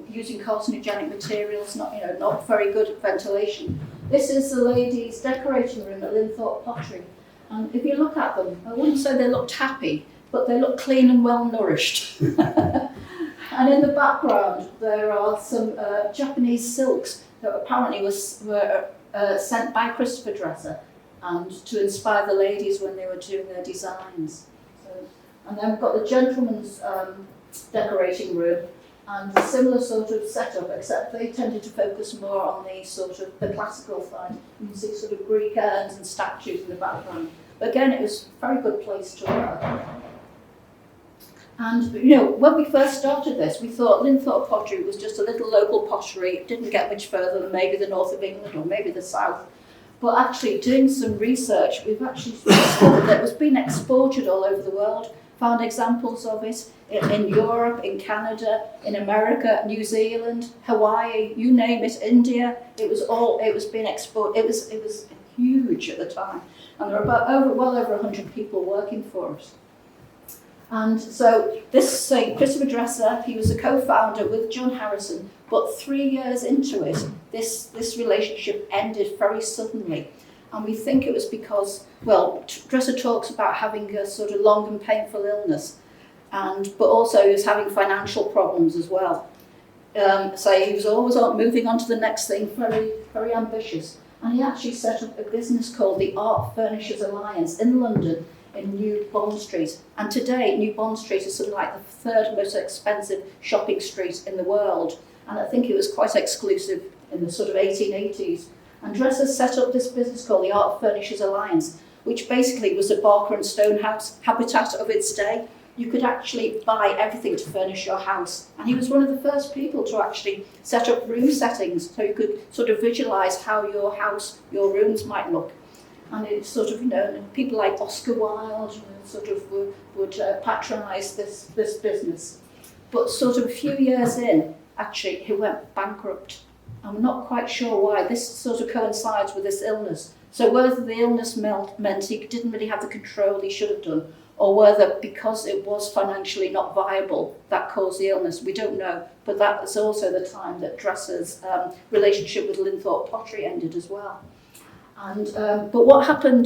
using carcinogenic materials, not very good ventilation. This is the ladies' decorating room at Linthorpe Pottery. And if you look at them, I wouldn't say they looked happy, but they look clean and well nourished. And in the background, there are some Japanese silks that apparently were sent by Christopher Dresser and to inspire the ladies when they were doing their designs. And then we've got the gentleman's decorating room and a similar sort of setup, except they tended to focus more on the classical side. You can see sort of Greek urns and statues in the background. But again, it was a very good place to work. And, when we first started this, we thought Linthorpe Pottery was just a little local pottery. It didn't get much further than maybe the north of England or maybe the south. But actually, doing some research, we've actually discovered that it was being exported all over the world. Found examples of it in Europe, in Canada, in America, New Zealand, Hawaii, you name it, India. It was being exported. It was huge at the time. And there were well over 100 people working for it. And so this Christopher Dresser, he was a co-founder with John Harrison, but 3 years into it, this relationship ended very suddenly. And we think it was because, Dresser talks about having a sort of long and painful illness, but also he was having financial problems as well. So he was always moving on to the next thing, very, very ambitious. And he actually set up a business called the Art Furnishers Alliance in London, in New Bond Street. And today, New Bond Street is something like the third most expensive shopping street in the world. And I think it was quite exclusive in the sort of 1880s. And Dresser set up this business called the Art Furnishers Alliance, which basically was a Barker and Stonehouse habitat of its day. You could actually buy everything to furnish your house. And he was one of the first people to actually set up room settings so you could sort of visualise how your house, your rooms might look. And it's sort of, people like Oscar Wilde would patronise this business. But sort of a few years in, actually, he went bankrupt. I'm not quite sure why. This sort of coincides with this illness. So whether the illness meant he didn't really have the control he should have done, or whether because it was financially not viable, that caused the illness, we don't know. But that was also the time that Dresser's relationship with Linthorpe Pottery ended as well. And but what happened,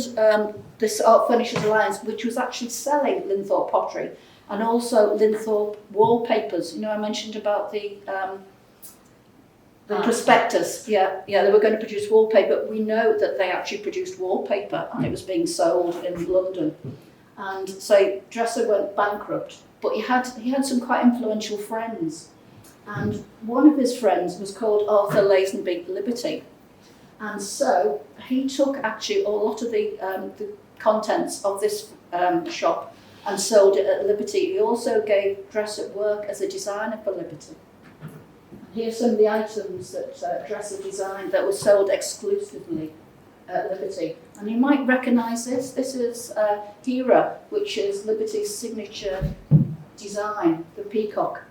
this Art Furnishers Alliance, which was actually selling Linthorpe Pottery and also Linthorpe wallpapers. I mentioned about the prospectus. Yeah, they were going to produce wallpaper. We know that they actually produced wallpaper and it was being sold in London. And so Dresser went bankrupt, but he had some quite influential friends. And one of his friends was called Arthur Lazenby Liberty. And so he took actually a lot of the contents of this shop and sold it at Liberty. He also gave Dresser work as a designer for Liberty. Here's some of the items that Dresser designed that were sold exclusively at Liberty. And you might recognise this. This is Hera, which is Liberty's signature design, the peacock.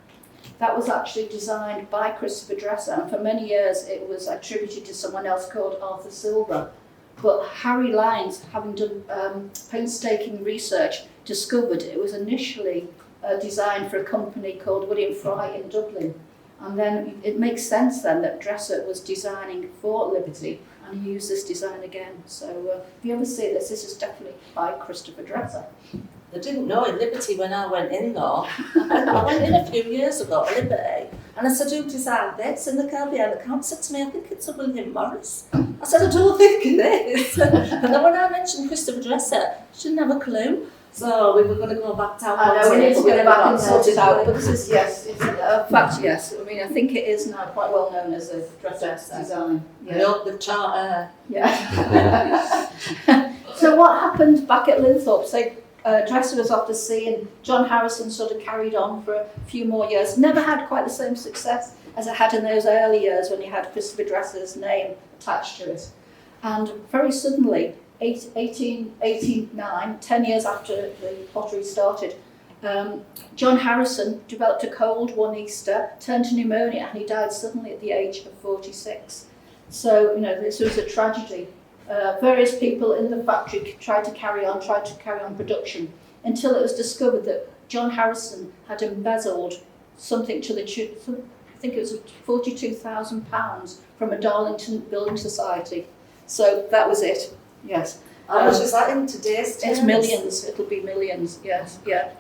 That was actually designed by Christopher Dresser, and for many years it was attributed to someone else called Arthur Silver. But Harry Lyons, having done painstaking research, discovered it was initially designed for a company called William Fry in Dublin. And then it makes sense then that Dresser was designing for Liberty and he used this design again. So if you ever see this, this is definitely by Christopher Dresser. I didn't know in Liberty when I went in though. I went in a few years ago at Liberty and I said, who designed this? And the girl behind the counter said to me, I think it's a William Morris. I said, I don't think it is. And then when I mentioned Christopher Dresser, she didn't have a clue. So we were going to go back down. I know, we need to go back and sort it out, but but this is, yes, it's a fact, yes. I mean, I think it is now quite well known as a Dresser design. I hope the charter. Yeah. So what happened back at Linthorpe? So Dresser was off to sea and John Harrison sort of carried on for a few more years. Never had quite the same success as it had in those early years when he had Christopher Dresser's name attached to it. And very suddenly, 1889, 10 years after the pottery started, John Harrison developed a cold one Easter, turned to pneumonia, and he died suddenly at the age of 46. So, this was a tragedy. Various people in the factory tried to carry on production until it was discovered that John Harrison had embezzled something to the tune, I think it was £42,000 from a Darlington Building Society. So that was it. Yes. How much is that in today's terms? It's millions. It'll be millions. Yes. Yeah.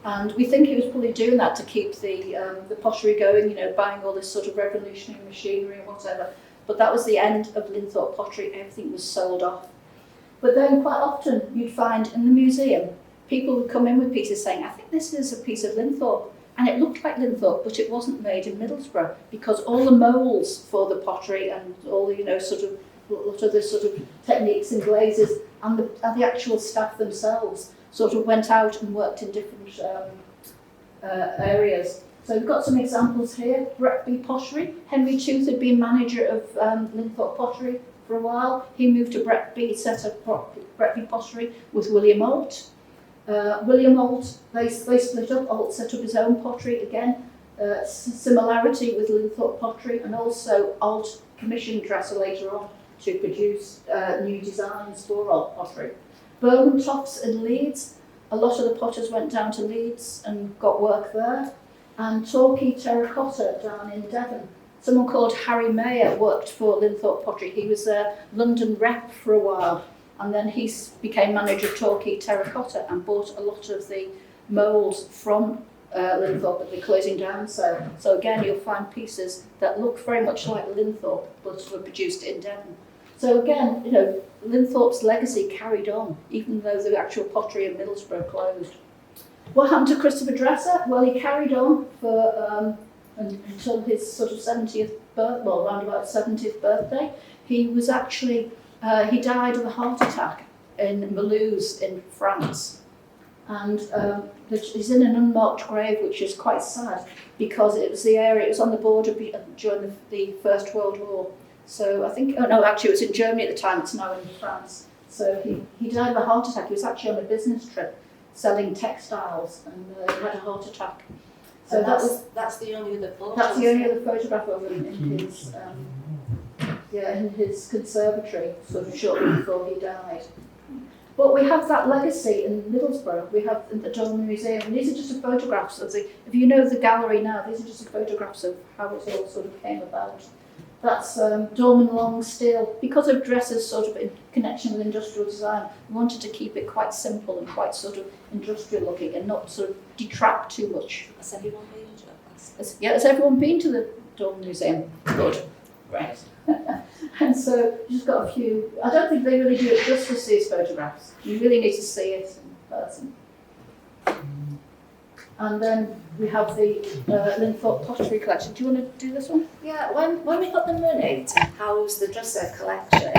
And we think he was probably doing that to keep the pottery going. Buying all this sort of revolutionary machinery and whatever. But that was the end of Linthorpe Pottery. Everything was sold off. But then quite often you'd find in the museum people would come in with pieces saying, "I think this is a piece of Linthorpe." And it looked like Linthorpe, but it wasn't made in Middlesbrough because all the moulds for the pottery and all the a lot of the sort of techniques and glazes and the actual staff themselves sort of went out and worked in different areas. So we've got some examples here. Bretby Pottery. Henry Tooth had been manager of Linthorpe Pottery for a while. He moved to Bretby, set up Bretby Pottery with William Alt. William Alt, they split up. Alt set up his own pottery again. Similarity with Linthorpe Pottery, and also Alt commissioned Dresser later on to produce new designs for Alt Pottery. Bergentops in Leeds. A lot of the potters went down to Leeds and got work there. And Torquay Terracotta down in Devon. Someone called Harry Mayer worked for Linthorpe Pottery. He was a London rep for a while, and then he became manager of Torquay Terracotta and bought a lot of the moulds from Linthorpe at the closing down sale. So again, you'll find pieces that look very much like Linthorpe, but were produced in Devon. So again, Linthorpe's legacy carried on, even though the actual pottery in Middlesbrough closed. What happened to Christopher Dresser? Well, he carried on for until his sort of 70th around about 70th birthday. He was actually, he died of a heart attack in Mulhouse in France. And he's in an unmarked grave, which is quite sad because it was it was on the border during the First World War. So I think, actually it was in Germany at the time, it's now in France. So he died of a heart attack. He was actually on a business trip selling textiles and he had a heart attack. So that's the only other photo. That's the only other photograph of him in his conservatory, sort of shortly before he died. But we have that legacy in Middlesbrough. We have in the Dolman Museum, and these are just photographs of if you know the gallery now, these are just photographs of how it all sort of came about. That's Dolman long steel. Because of Dresser's sort of in connection with industrial design, we wanted to keep it quite simple and quite sort of industrial looking and not sort of detract too much. Has everyone been to it? Has everyone been to the Dolman Museum? Good. Right. And so you just got a few. I don't think they really do it justice, these photographs. You really need to see it in person. And then we have the Linthorpe Pottery collection. Do you want to do this one? Yeah, when we got the money to house the Dresser collection,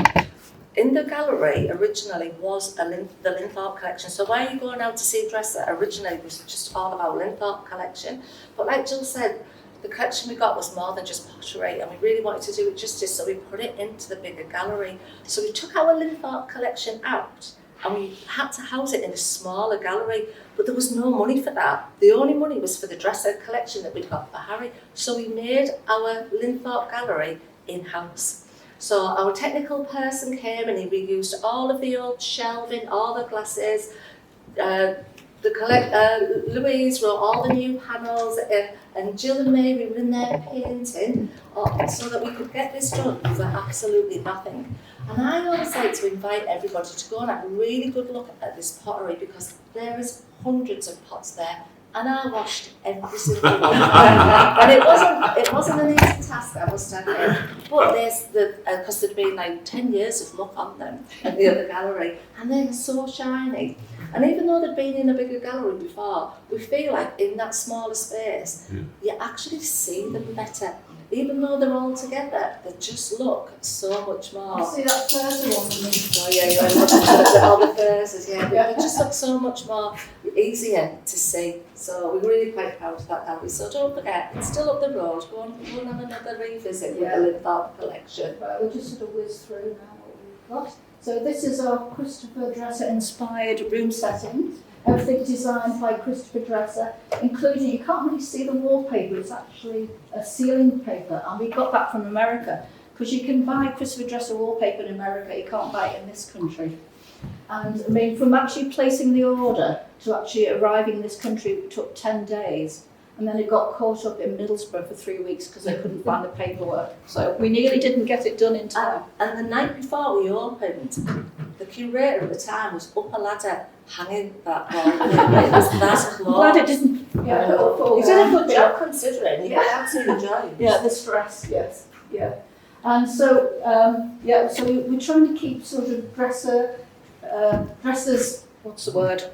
in the gallery originally was the Linthorpe collection. So where you go now to see Dresser originally was just all about Linthorpe collection. But like Jill said, the collection we got was more than just pottery, and we really wanted to do it justice, so we put it into the bigger gallery. So we took our Linthorpe collection out and we had to house it in a smaller gallery, but there was no money for that. The only money was for the Dresser collection that we got for Harry. So we made our Linthorpe gallery in-house. So our technical person came and he reused all of the old shelving, all the glasses, Louise wrote all the new panels, and Gill and Mary were in there painting, so that we could get this done for absolutely nothing. And I always like to invite everybody to go and have a really good look at this pottery, because there is hundreds of pots there, and I washed every single one. And it wasn't an easy task, I must admit. But there's because there'd been like 10 years of muck on them at the other gallery, and they're so shiny. And even though they'd been in a bigger gallery before, we feel like in that smaller space, you actually see them better. Even though they're all together, they just look so much more. See that further one for me? Oh yeah, all the verses, yeah. They just look so much more easier to see. So we're really quite proud of that gallery. So don't forget, it's still up the road. Go and have another revisit with the Linthorpe collection. Right, we'll just sort of whiz through now what we've got. So this is our Christopher Dresser inspired room setting. Everything designed by Christopher Dresser, including, you can't really see the wallpaper, it's actually a ceiling paper, and we got that from America, because you can buy Christopher Dresser wallpaper in America, you can't buy it in this country. And I mean, from actually placing the order to actually arriving in this country, it took 10 days. And then it got caught up in Middlesbrough for 3 weeks because they couldn't find the paperwork. So we nearly didn't get it done in time. And the night before we opened, the curator at the time was up a ladder hanging that wall. It was that I'm glad it didn't. He did a good job considering. You can't see the joints. Yeah, the stress, yes. Yeah. And so, so we're trying to keep sort of Dresser's, what's the word?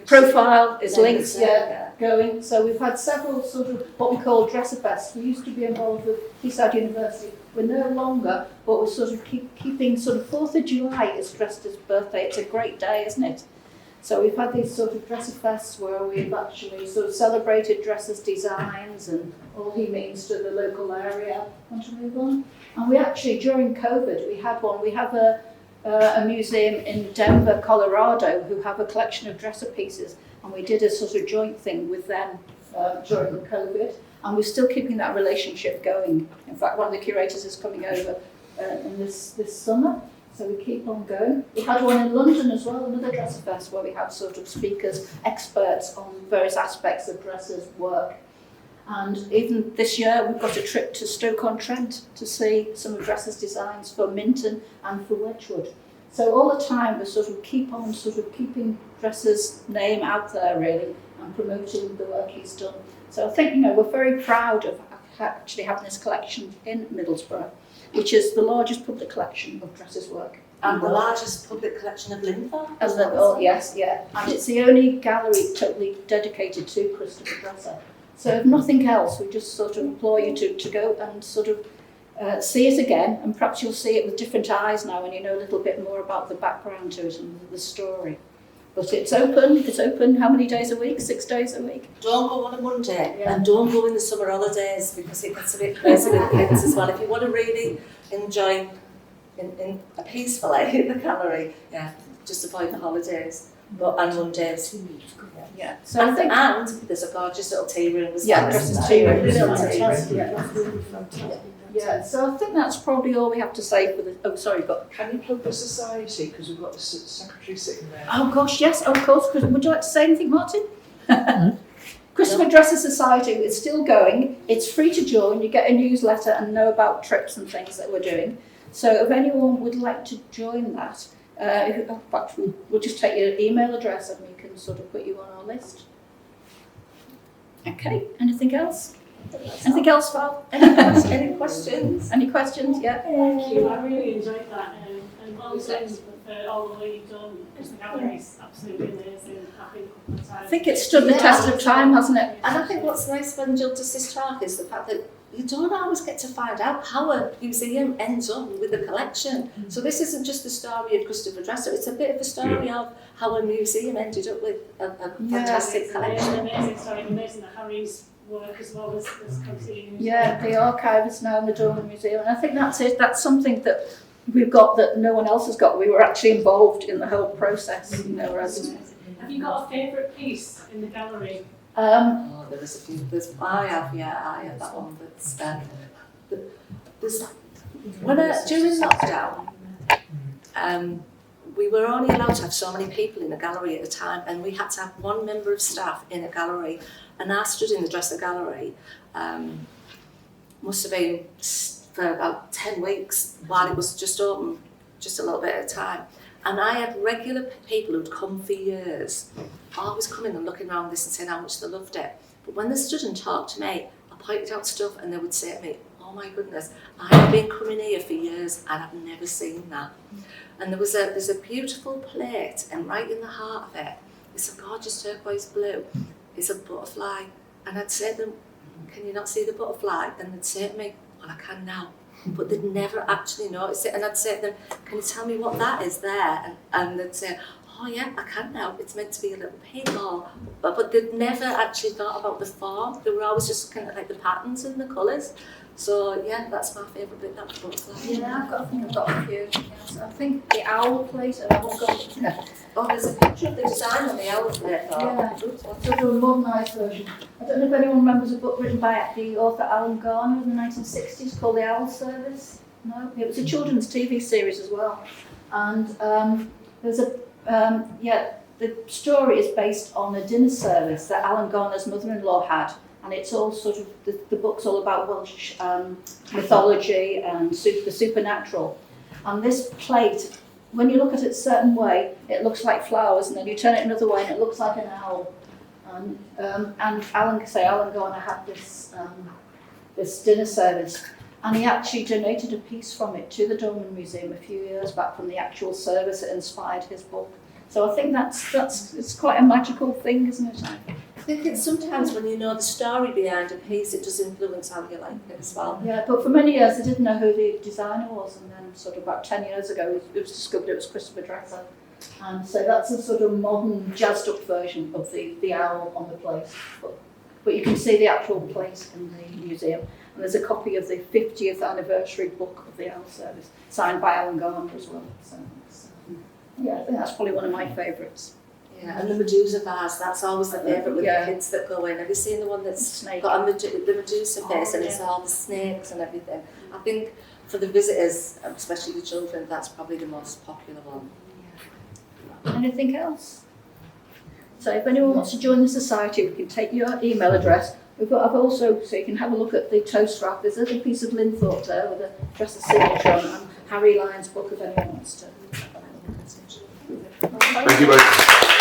Profile is links, going. So we've had several sort of what we call Dresser Fest. We used to be involved with Teesside University. We're no longer, but we're sort of keeping sort of 4th of July is Dresser's birthday. It's a great day, isn't it? So we've had these sort of Dresser Fests where we've actually sort of celebrated Dresser's designs and all he means to the local area. Want to move on? And we actually, during COVID, we had one. We have a museum in Denver, Colorado, who have a collection of Dresser pieces, and we did a sort of joint thing with them during the COVID, and we're still keeping that relationship going. In fact, one of the curators is coming over in this summer, so we keep on going. We had one in London as well, another Dresser Fest, where we have sort of speakers, experts on various aspects of Dresser's work. And even this year, we've got a trip to Stoke-on-Trent to see some of Dresser's designs for Minton and for Wedgwood. So all the time, we sort of keeping Dresser's name out there, really, and promoting the work he's done. So I think, we're very proud of actually having this collection in Middlesbrough, which is the largest public collection of Dresser's work. And the largest public collection of Linthorpe. Yes, yeah. And it's the only gallery totally dedicated to Christopher Dresser. So if nothing else, we just sort of implore you to go and sort of see it again, and perhaps you'll see it with different eyes now when you know a little bit more about the background to it and the story. But it's open how many days a week? 6 days a week? Don't go on a Monday, and don't go in the summer holidays, because it gets a bit crazy with kids as well. If you want to really enjoy in peacefully the gallery, just avoid the holidays. But on Mondays. Yeah. So and there's a gorgeous little tea room as well. Yeah, Dresser's tea room. Fantastic. Yeah, so I think that's probably all we have to say for the. Oh, sorry, got. Can you plug the society, because we've got the secretary sitting there? Oh gosh, yes, of course. Would you like to say anything, Martin? Christopher Dresser Society is still going. It's free to join. You get a newsletter and know about trips and things that we're doing. So if anyone would like to join that, in fact, we'll just take your email address and we can sort of put you on our list. Okay, anything else? Anything else, Val? Any questions? Any questions? Yeah. Thank you. I really enjoyed that, and well done for all the work you've done, because the gallery is absolutely amazing. I've been a couple of times. I think it's stood the test of time, hasn't it? And I think what's nice when Jill does this talk is the fact that you don't always get to find out how a museum ends up with a collection. So this isn't just the story of Christopher Dresser, it's a bit of a story of how a museum ended up with a fantastic collection. Amazing story, amazing that Harry's work as well as continues. Yeah, the archive is now in the Dorman Museum, and I think that's it. That's something that we've got that no one else has got. We were actually involved in the whole process, whereas. Have you got a favourite piece in the gallery? There is a few. I have that one. That's there's during lockdown, we were only allowed to have so many people in a gallery at a time, and we had to have one member of staff in a gallery. And I stood in the dresser gallery, must have been for about 10 weeks while it was just open, just a little bit at a time. And I had regular people who'd come for years, always coming and looking around this and saying how much they loved it. But when they stood and talked to me, I pointed out stuff and they would say to me, oh my goodness, I've been coming here for years and I've never seen that. And there's a beautiful plate, and right in the heart of it, it's a gorgeous turquoise blue, it's a butterfly. And I'd say to them, can you not see the butterfly? And they'd say to me, well, I can now. But they'd never actually notice it. And I'd say to them, can you tell me what that is there? And they'd say, oh yeah, I can now. It's meant to be a little pig. But they'd never actually thought about the form. They were always just kind of like the patterns and the colours. So yeah, that's my favourite bit, that butterfly. Yeah, I think I've got a few. Yes. I think the owl plate, and I won't go. Oh, there's a picture of the design on the owl plate. Yeah, sort of a modernised version. I don't know if anyone remembers a book written by the author Alan Garner in the 1960s called The Owl Service. No, it was a children's TV series as well. And there's the story is based on a dinner service that Alan Garner's mother-in-law had. And it's all sort of, the book's all about Welsh mythology and the supernatural. And this plate, when you look at it a certain way, it looks like flowers, and then you turn it another way and it looks like an owl. And Alan Garner had this dinner service, and he actually donated a piece from it to the Dorman Museum a few years back from the actual service that inspired his book. So I think it's quite a magical thing, isn't it? I think it's sometimes when you know the story behind a piece, it does influence how you like it as well. Yeah, but for many years I didn't know who the designer was, and then sort of about 10 years ago it was discovered it was Christopher Dresser. And so that's a sort of modern jazzed up version of the owl on the plate. But you can see the actual plate in the museum. And there's a copy of the 50th anniversary book of the Owl Service, signed by Alan Garner as well. So yeah, I think that's probably one of my favourites. Yeah, and the Medusa vase, that's always the favourite with Yeah. the kids that go in. Have you seen the one that's Snake. got the Medusa face and it's yeah. all the snakes and everything? I think for the visitors, especially the children, that's probably the most popular one. Anything else? So if anyone wants to join the society, we can take your email address. I've also, so you can have a look at the toast wrap. There's a little piece of Linthorpe there with a Dresser signature on, and Harry Lyon's book if anyone wants to. Thank you very much.